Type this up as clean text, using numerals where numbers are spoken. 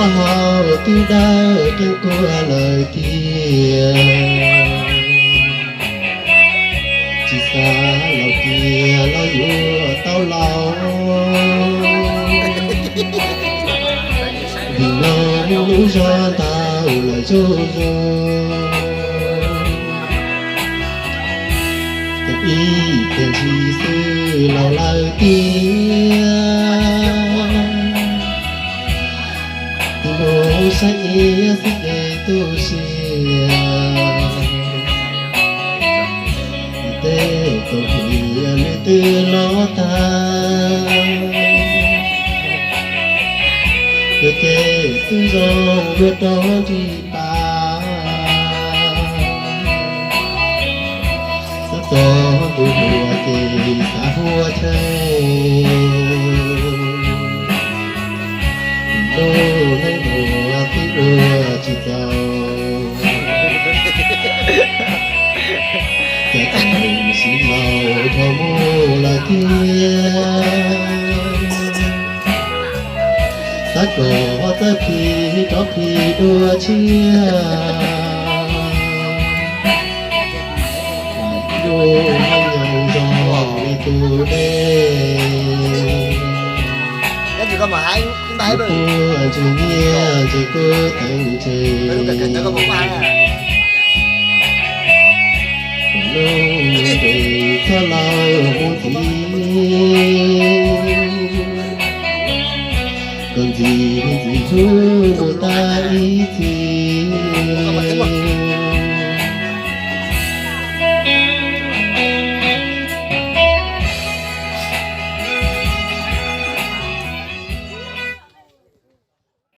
họ cứ đau cứ qua lời kia chỉ xa lòng kia lo vua tao lâu vì nó muốn cho tao là cho ý tiền chỉ sư lòng lời kia bố say sức để tu sửa tê cầu hiền tư lo ta cơ tê tư dòng vượt đó đi ba sắc gió tu hùa tê xa hùa chơi lô lấy mùa tí ưa chỉ giàu kẻ thành xin màu thơ mô là kia sát cổ tới khi có khi đua chia đua hăng nhau rồi tu đê chỉ có mà hai cũng tay rồi. Chỉ nghe chỉ có thành trì. Nó cần nó có một ba à. Nông để cho lao muốn gì, còn gì chú một tay gì.